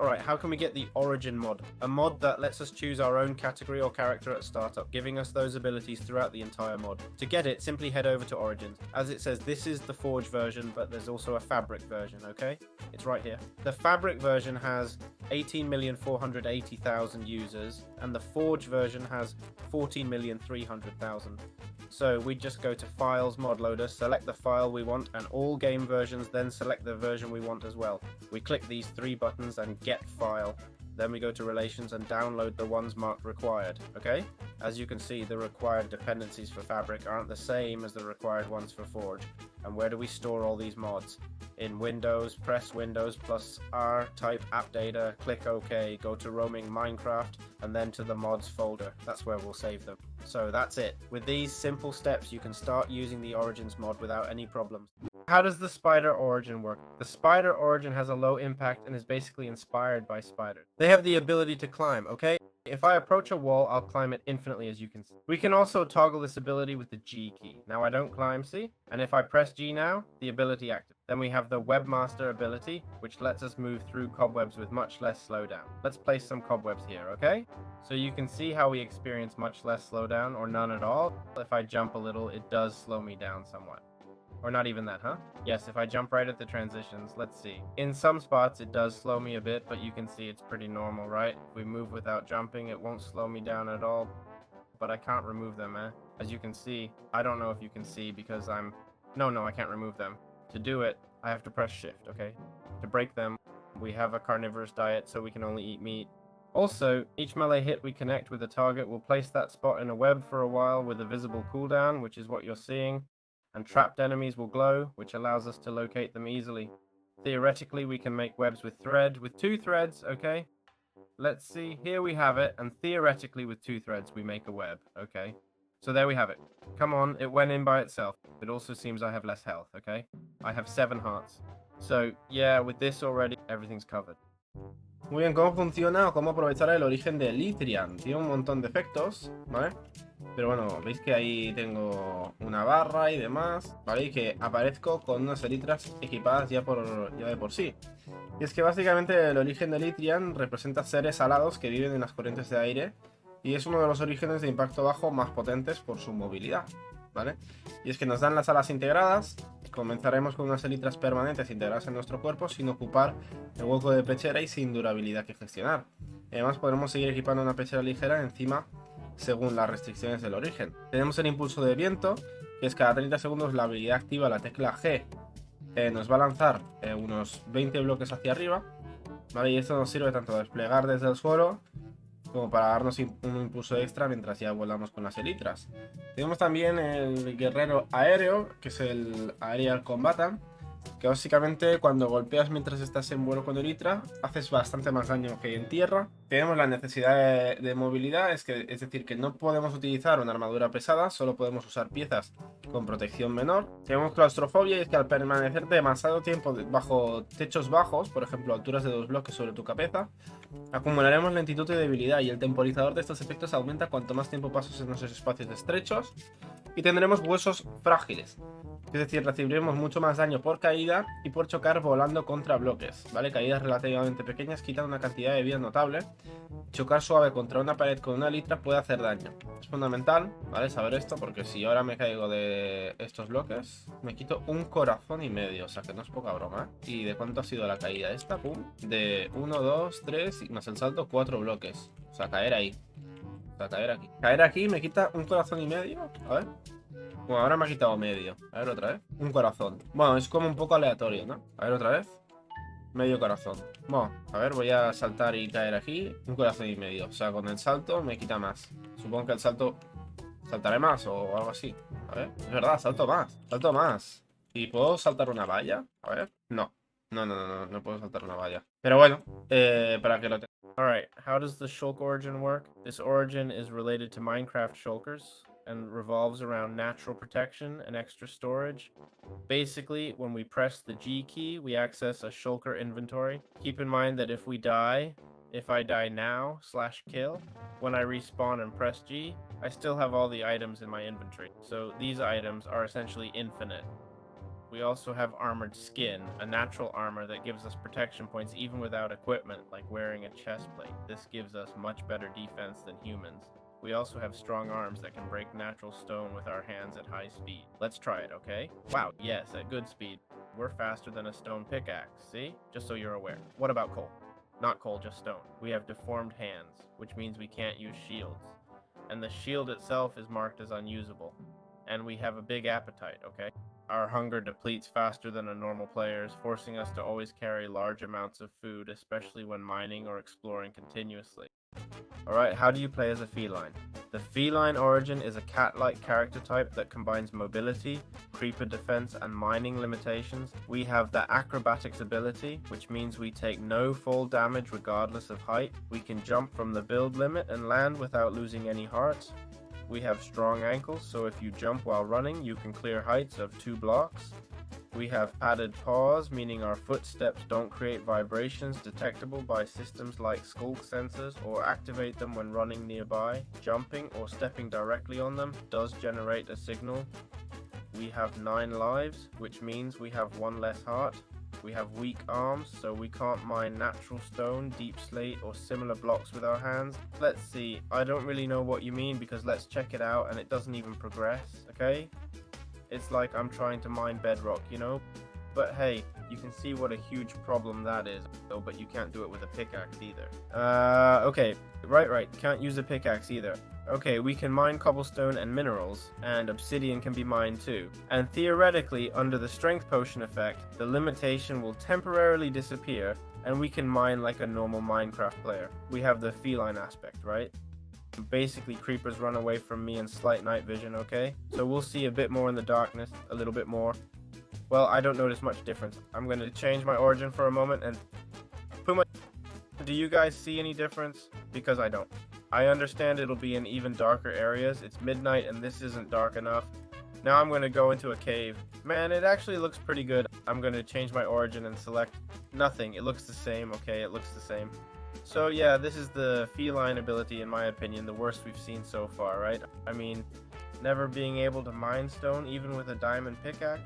Alright, how can we get the origin mod? A mod that lets us choose our own category or character at startup, giving us those abilities throughout the entire mod. To get it, simply head over to Origins. As it says, this is the Forge version, but there's also a Fabric version, okay? It's right here. The Fabric version has 18,480,000 users, and the Forge version has 14,300,000. So we just go to Files, Mod Loader, select the file we want, and all game versions then select the version we want as well. We click these three buttons and get file. Then we go to Relations and download the ones marked required, okay? As you can see, the required dependencies for Fabric aren't the same as the required ones for Forge. And where do we store all these mods? In Windows, press Windows plus R, type app data, click OK, go to roaming Minecraft, and then to the mods folder. That's where we'll save them. So that's it. With these simple steps, you can start using the Origins mod without any problems. How does the spider origin work? The spider origin has a low impact and is basically inspired by spiders. They have the ability to climb, okay? If I approach a wall, I'll climb it infinitely, as you can see. We can also toggle this ability with the G key. Now I don't climb, see? And if I press G now, the ability activates. Then we have the Webmaster ability, which lets us move through cobwebs with much less slowdown. Let's place some cobwebs here, okay? So you can see how we experience much less slowdown, or none at all. If I jump a little, it does slow me down somewhat. Or not even that, huh? Yes, if I jump right at the transitions, let's see. In some spots, it does slow me a bit, but you can see it's pretty normal, right? If we move without jumping, it won't slow me down at all. But I can't remove them, eh? As you can see, I don't know if you can see because I'm... No, I can't remove them. To do it, I have to press shift, okay? To break them, we have a carnivorous diet, so we can only eat meat. Also, each melee hit we connect with a target will place that spot in a web for a while with a visible cooldown, which is what you're seeing. And trapped enemies will glow, which allows us to locate them easily. Theoretically, we can make webs with 2 threads, okay? Let's see, here we have it, and theoretically with 2 threads we make a web, okay? So there we have it. Come on, it went in by itself. It also seems I have less health, okay? I have 7 hearts. So, yeah, with this already, everything's covered. Muy bien, ¿cómo funciona o cómo aprovechar el origen de Elytrian? Tiene un montón de efectos, ¿vale? Pero bueno, veis que ahí tengo una barra y demás, ¿vale? Y que aparezco con unas elitras equipadas ya de por sí. Y es que básicamente el origen de Elytrian representa seres alados que viven en las corrientes de aire y es uno de los orígenes de impacto bajo más potentes por su movilidad, ¿vale? Y es que nos dan las alas integradas. Comenzaremos con unas elitras permanentes integradas en nuestro cuerpo sin ocupar el hueco de pechera y sin durabilidad que gestionar. Además podremos seguir equipando una pechera ligera encima según las restricciones del origen. Tenemos el impulso de viento, que es cada 30 segundos la habilidad activa, la tecla G, nos va a lanzar unos 20 bloques hacia arriba, ¿vale? Y esto nos sirve tanto de desplegar desde el suelo como para darnos un impulso extra mientras ya volamos con las elitras. Tenemos también el guerrero aéreo, que es el Aerial Combatant, que básicamente cuando golpeas mientras estás en vuelo con elitra haces bastante más daño que en tierra. Tenemos la necesidad de movilidad, es decir, que no podemos utilizar una armadura pesada, solo podemos usar piezas con protección menor. Tenemos claustrofobia, y es que al permanecer demasiado tiempo bajo techos bajos, por ejemplo alturas de 2 bloques sobre tu cabeza, acumularemos lentitud y debilidad, y el temporizador de estos efectos aumenta cuanto más tiempo pasas en esos espacios estrechos. Y tendremos huesos frágiles, es decir, recibiremos mucho más daño por caída y por chocar volando contra bloques, ¿vale? Caídas relativamente pequeñas quitan una cantidad de vida notable. Chocar suave contra una pared con una litra puede hacer daño. Es fundamental, ¿vale? Saber esto, porque si ahora me caigo de estos bloques, me quito 1,5 corazones, o sea que no es poca broma, ¿eh? ¿Y de cuánto ha sido la caída esta? Pum. De 1, 2, 3 y más el salto, 4 bloques. O sea, caer ahí. O sea, caer aquí. Caer aquí me quita 1,5 corazones. A ver. Bueno, ahora me ha quitado medio. A ver otra vez. 1 corazón. Bueno, es como un poco aleatorio, ¿no? A ver otra vez. Medio corazón. Bueno, a ver, voy a saltar y caer aquí. 1,5 corazones. O sea, con el salto me quita más. Supongo que el salto... ¿Saltaré más o algo así? A ver. Es verdad, salto más. Salto más. ¿Y puedo saltar una valla? A ver. No. No puedo saltar una valla. Pero bueno, para que lo tenga. Alright, how does the Shulk origin work? This origin is related to Minecraft Shulkers and revolves around natural protection and extra storage. Basically, when we press the G key, we access a Shulker inventory. Keep in mind that if I die now /kill, when I respawn and press G, I still have all the items in my inventory. So these items are essentially infinite, We also have armored skin, a natural armor that gives us protection points even without equipment, like wearing a chest plate. This gives us much better defense than humans. We also have strong arms that can break natural stone with our hands at high speed. Let's try it, okay? Wow, yes, at good speed. We're faster than a stone pickaxe, see? Just so you're aware. What about coal? Not coal, just stone. We have deformed hands, which means we can't use shields. And the shield itself is marked as unusable. And we have a big appetite, okay? Our hunger depletes faster than a normal player's, forcing us to always carry large amounts of food, especially when mining or exploring continuously. Alright, how do you play as a feline? The feline origin is a cat-like character type that combines mobility, creeper defense, and mining limitations. We have the acrobatics ability, which means we take no fall damage regardless of height. We can jump from the build limit and land without losing any hearts. We have strong ankles, so if you jump while running, you can clear heights of 2 blocks. We have padded paws, meaning our footsteps don't create vibrations detectable by systems like Shulk sensors or activate them when running nearby. Jumping or stepping directly on them does generate a signal. We have 9 lives, which means we have 1 less heart. We have weak arms, so we can't mine natural stone, deep slate, or similar blocks with our hands. Let's see, I don't really know what you mean because let's check it out and it doesn't even progress, okay? It's like I'm trying to mine bedrock, you know? But hey, you can see what a huge problem that is. Oh, but you can't do it with a pickaxe either. Okay. Right. Can't use a pickaxe either. Okay, we can mine cobblestone and minerals, and obsidian can be mined too. And theoretically, under the strength potion effect, the limitation will temporarily disappear, and we can mine like a normal Minecraft player. We have the feline aspect, right? Basically, creepers run away from me in slight night vision, okay? So we'll see a bit more in the darkness, a little bit more. Well, I don't notice much difference. I'm going to change my origin for a moment and put my... Do you guys see any difference? Because I don't. I understand it'll be in even darker areas. It's midnight and this isn't dark enough. Now I'm going to go into a cave. Man, it actually looks pretty good. I'm going to change my origin and select nothing. It looks the same, okay? It looks the same. So yeah, this is the feline ability, in my opinion, the worst we've seen so far, right? I mean, never being able to mine stone, even with a diamond pickaxe,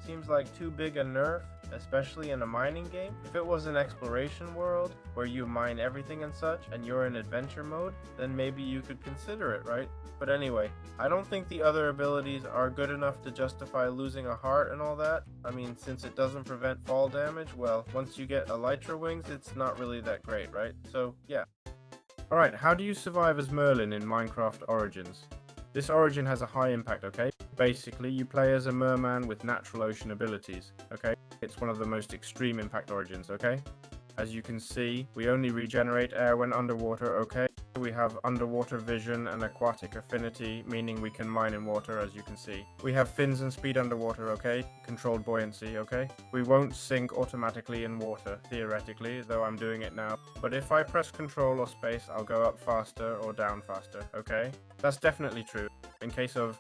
seems like too big a nerf, especially in a mining game. If it was an exploration world, where you mine everything and such, and you're in adventure mode, then maybe you could consider it, right? But anyway, I don't think the other abilities are good enough to justify losing a heart and all that. I mean, since it doesn't prevent fall damage, well, once you get elytra wings, it's not really that great, right? So, yeah. Alright, how do you survive as Merlin in Minecraft Origins? This origin has a high impact, okay? Basically, you play as a merman with natural ocean abilities, okay? It's one of the most extreme impact origins, okay? As you can see, we only regenerate air when underwater, okay? We have underwater vision and aquatic affinity, meaning we can mine in water, as you can see. We have fins and speed underwater, okay? Controlled buoyancy, okay? We won't sink automatically in water, theoretically, though I'm doing it now. But if I press control or space, I'll go up faster or down faster, okay? That's definitely true. In case of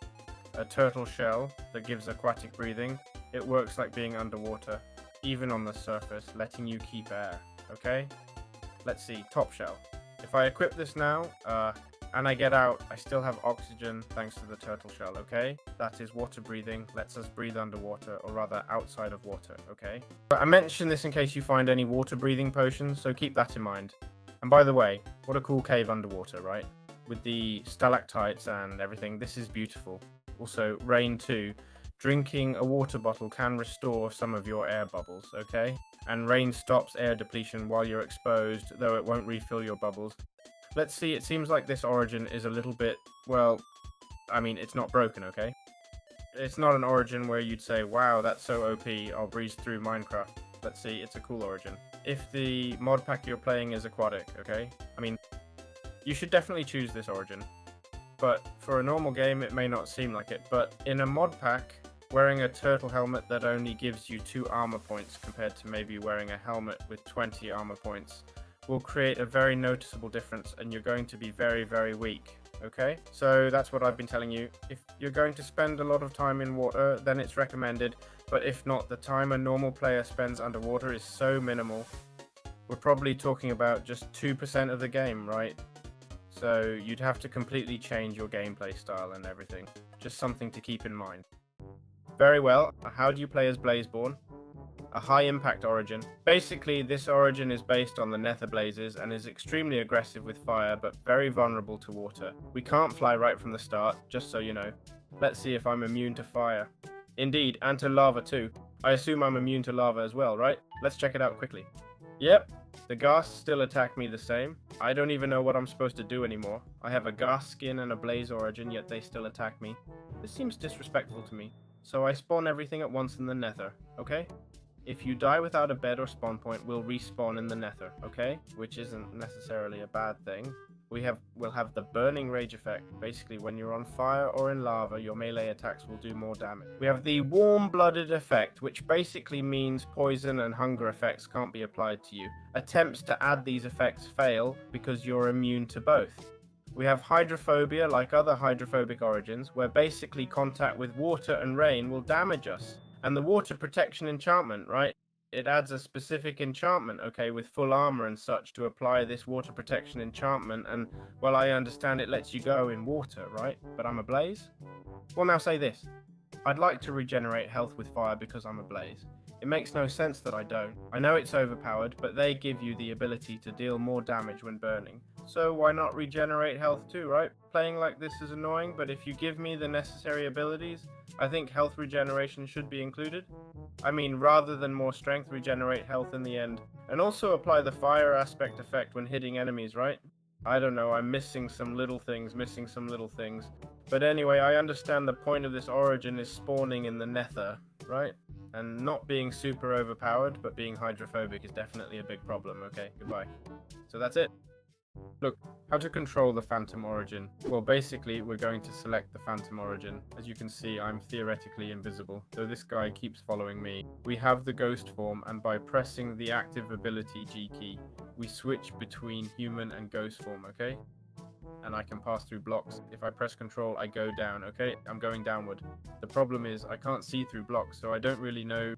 a turtle shell that gives aquatic breathing, it works like being underwater, even on the surface, letting you keep air, okay? Let's see, top shell. If I equip this now, and I get out, I still have oxygen thanks to the turtle shell, okay? That is water breathing, lets us breathe underwater, or rather outside of water, okay? But I mention this in case you find any water breathing potions, so keep that in mind. And by the way, what a cool cave underwater, right? With the stalactites and everything, this is beautiful. Also, rain too. Drinking a water bottle can restore some of your air bubbles, okay? And rain stops air depletion while you're exposed, though it won't refill your bubbles. Let's see, it seems like this origin is a little bit, well, I mean, it's not broken, okay? It's not an origin where you'd say, wow, that's so OP, I'll breeze through Minecraft. Let's see, it's a cool origin. If the mod pack you're playing is aquatic, okay? I mean, you should definitely choose this origin. But for a normal game, it may not seem like it. But in a mod pack, wearing a turtle helmet that only gives you 2 armor points compared to maybe wearing a helmet with 20 armor points will create a very noticeable difference, and you're going to be very, very weak, okay? So that's what I've been telling you. If you're going to spend a lot of time in water, then it's recommended, but if not, the time a normal player spends underwater is so minimal. We're probably talking about just 2% of the game, right? So you'd have to completely change your gameplay style and everything. Just something to keep in mind. Very well. How do you play as Blazeborn? A high impact origin. Basically, this origin is based on the nether blazes and is extremely aggressive with fire but very vulnerable to water. We can't fly right from the start, just so you know. Let's see if I'm immune to fire. Indeed, and to lava too. I assume I'm immune to lava as well, right? Let's check it out quickly. Yep, the ghasts still attack me the same. I don't even know what I'm supposed to do anymore. I have a ghast skin and a blaze origin, yet they still attack me. This seems disrespectful to me. So I spawn everything at once in the nether, okay? If you die without a bed or spawn point, we'll respawn in the nether, okay? Which isn't necessarily a bad thing. We'll have the burning rage effect. Basically, when you're on fire or in lava, your melee attacks will do more damage. We have the warm-blooded effect, which basically means poison and hunger effects can't be applied to you. Attempts to add these effects fail because you're immune to both. We have hydrophobia, like other hydrophobic origins, where basically contact with water and rain will damage us. And the water protection enchantment, right? It adds a specific enchantment, okay, with full armor and such to apply this water protection enchantment. And, well, I understand it lets you go in water, right? But I'm a blaze? Well, now say this. I'd like to regenerate health with fire because I'm a blaze. It makes no sense that I don't. I know it's overpowered, but they give you the ability to deal more damage when burning. So why not regenerate health too, right? Playing like this is annoying, but if you give me the necessary abilities, I think health regeneration should be included. I mean, rather than more strength, regenerate health in the end. And also apply the fire aspect effect when hitting enemies, right? I don't know, I'm missing some little things. But anyway, I understand the point of this origin is spawning in the nether, right? And not being super overpowered, but being hydrophobic is definitely a big problem, okay? Goodbye. So that's it. Look, how to control the Phantom Origin. Well, basically, we're going to select the Phantom Origin. As you can see, I'm theoretically invisible, though this guy keeps following me. We have the Ghost form, and by pressing the active ability G key, we switch between human and Ghost form, okay? And I can pass through blocks. If I press control, I go down, okay? I'm going downward. The problem is, I can't see through blocks, so I don't really know.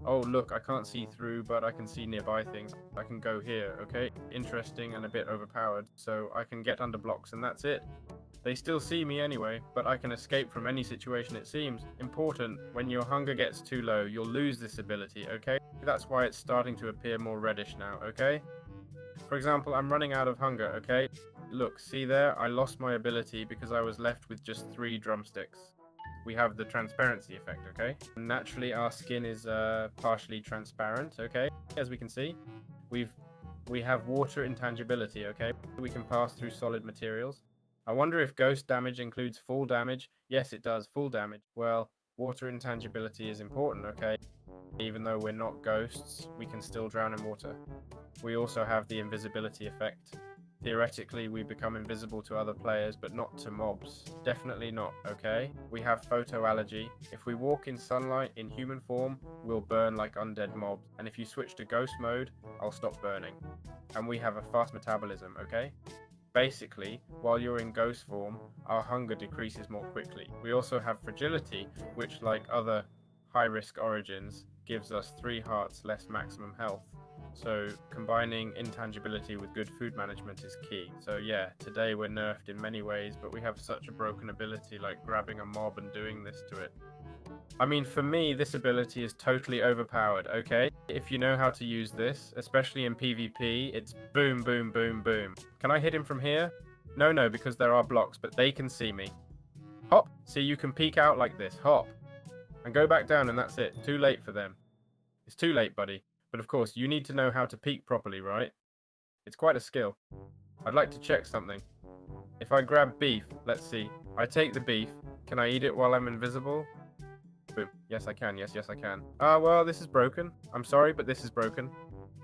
Oh, look, I can't see through, but I can see nearby things. I can go here, okay? Interesting and a bit overpowered, so I can get under blocks, and that's it. They still see me anyway, but I can escape from any situation it seems. Important, when your hunger gets too low, you'll lose this ability, okay? That's why it's starting to appear more reddish now, okay? For example, I'm running out of hunger, okay? Look, see there? I lost my ability because I was left with just 3 drumsticks. We have the transparency effect, okay? Naturally, our skin is partially transparent, okay? As we can see, we have water intangibility, okay? We can pass through solid materials. I wonder if ghost damage includes full damage. Yes, it does, full damage. Well, water intangibility is important, okay? Even though we're not ghosts, we can still drown in water. We also have the invisibility effect. Theoretically, we become invisible to other players, but not to mobs. Definitely not, okay? We have photo allergy. If we walk in sunlight in human form, we'll burn like undead mobs. And if you switch to ghost mode, I'll stop burning. And we have a fast metabolism, okay? Basically, while you're in ghost form, our hunger decreases more quickly. We also have fragility, which, like other high-risk origins, gives us 3 hearts less maximum health. So combining intangibility with good food management is key. So yeah, today we're nerfed in many ways, but we have such a broken ability like grabbing a mob and doing this to it. I mean, for me, this ability is totally overpowered, okay? If you know how to use this, especially in PvP, it's boom, boom, boom, boom. Can I hit him from here? No, because there are blocks, but they can see me. Hop! See, you can peek out like this. Hop! And go back down and that's it. Too late for them. It's too late, buddy. But of course, you need to know how to peek properly, right? It's quite a skill. I'd like to check something. If I grab beef, let's see. I take the beef. Can I eat it while I'm invisible? Boom. Yes, I can. Yes, I can. Well, this is broken. I'm sorry, but this is broken.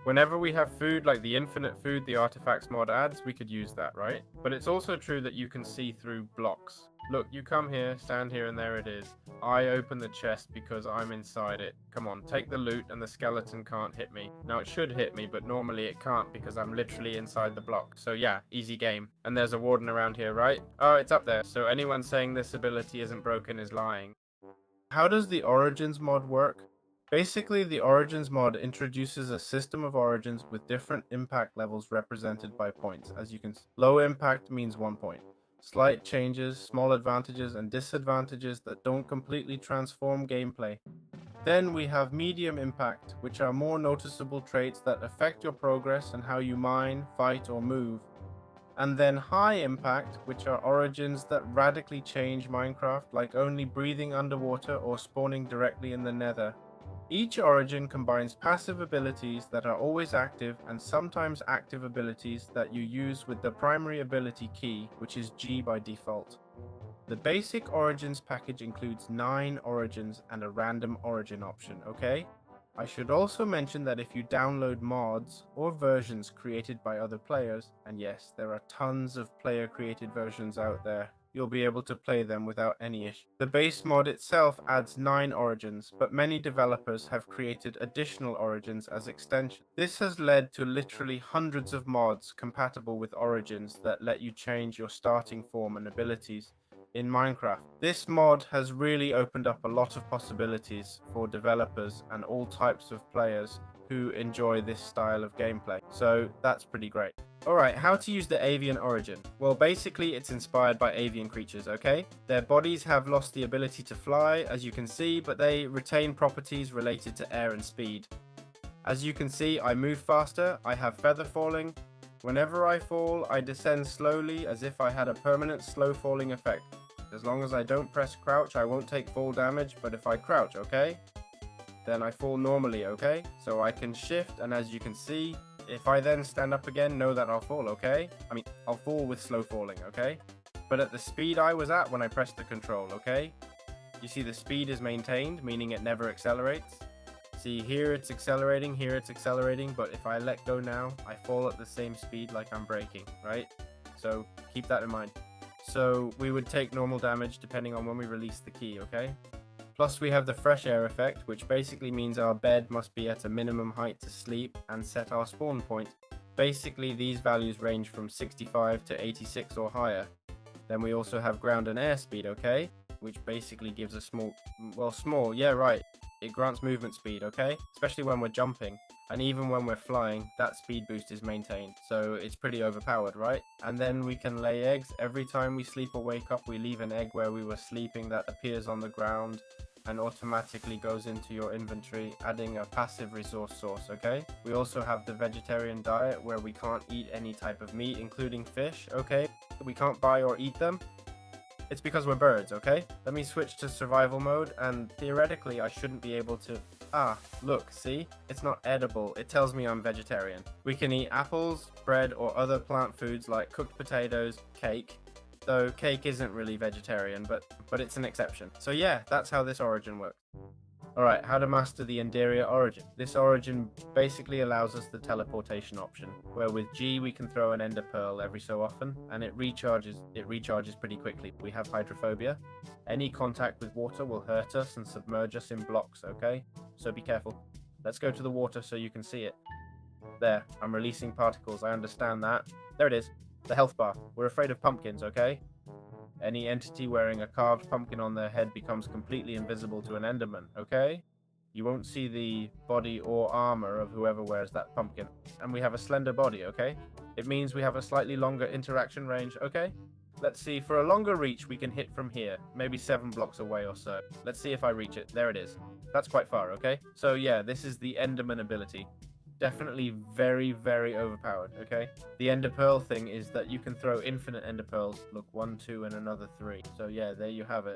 Whenever we have food like the infinite food the artifacts mod adds, we could use that, right? But it's also true that you can see through blocks. Look, you come here, stand here, and there it is. I open the chest because I'm inside it. Come on, take the loot and the skeleton can't hit me. Now it should hit me, but normally it can't because I'm literally inside the block. So yeah, easy game. And there's a warden around here, right? Oh, it's up there. So anyone saying this ability isn't broken is lying. How does the Origins mod work? Basically, the Origins mod introduces a system of origins with different impact levels represented by points. As you can see, low impact means 1 point. Slight changes, small advantages and disadvantages that don't completely transform gameplay. Then we have medium impact, which are more noticeable traits that affect your progress and how you mine, fight or move. And then high impact, which are origins that radically change Minecraft, like only breathing underwater or spawning directly in the nether. Each origin combines passive abilities that are always active and sometimes active abilities that you use with the primary ability key, which is G by default. The basic origins package includes 9 origins and a random origin option, okay? I should also mention that if you download mods or versions created by other players, and yes, there are tons of player created versions out there, you'll be able to play them without any issue. The base mod itself adds 9 origins, but many developers have created additional origins as extensions. This has led to literally hundreds of mods compatible with origins that let you change your starting form and abilities in Minecraft. This mod has really opened up a lot of possibilities for developers and all types of players who enjoy this style of gameplay. So that's pretty great. Alright, how to use the avian origin? Well, basically it's inspired by avian creatures, okay? Their bodies have lost the ability to fly, as you can see, but they retain properties related to air and speed. As you can see, I move faster, I have feather falling. Whenever I fall, I descend slowly as if I had a permanent slow falling effect. As long as I don't press crouch, I won't take fall damage, but if I crouch, okay? Then I fall normally, okay? So I can shift, and as you can see, if I then stand up again, know that I'll fall, okay? I'll fall with slow falling, okay? But at the speed I was at when I pressed the control, okay? You see the speed is maintained, meaning it never accelerates. See, here it's accelerating, but if I let go now, I fall at the same speed like I'm braking, right? So keep that in mind. So we would take normal damage depending on when we release the key, okay? Plus we have the fresh air effect, which basically means our bed must be at a minimum height to sleep and set our spawn point. Basically these values range from 65 to 86 or higher. Then we also have ground and air speed, okay? Which basically gives a small, yeah right, it grants movement speed, okay? Especially when we're jumping. And even when we're flying, that speed boost is maintained, so it's pretty overpowered, right? And then we can lay eggs. Every time we sleep or wake up, we leave an egg where we were sleeping that appears on the ground and automatically goes into your inventory, adding a passive resource source, okay? We also have the vegetarian diet where we can't eat any type of meat, including fish, okay? We can't buy or eat them. It's because we're birds, okay? Let me switch to survival mode, and theoretically I shouldn't be able to... Ah, look, see? It's not edible. It tells me I'm vegetarian. We can eat apples, bread, or other plant foods like cooked potatoes, cake. Though cake isn't really vegetarian, but it's an exception. So yeah, that's how this origin works. Alright, how to master the Enderian origin. This origin basically allows us the teleportation option, where with G we can throw an ender pearl every so often, and it recharges pretty quickly. We have hydrophobia. Any contact with water will hurt us and submerge us in blocks, okay? So be careful. Let's go to the water so you can see it. There, I'm releasing particles, I understand that. There it is, the health bar. We're afraid of pumpkins, okay? Any entity wearing a carved pumpkin on their head becomes completely invisible to an enderman, okay? You won't see the body or armor of whoever wears that pumpkin. And we have a slender body, okay? It means we have a slightly longer interaction range, okay? Let's see, for a longer reach we can hit from here, maybe 7 blocks away or so. Let's see if I reach it. There it is. That's quite far, okay? So yeah, this is the enderman ability. Definitely very, very overpowered, okay? The ender pearl thing is that you can throw infinite ender pearls. Look, 1, 2, and another 3. So yeah, there you have it.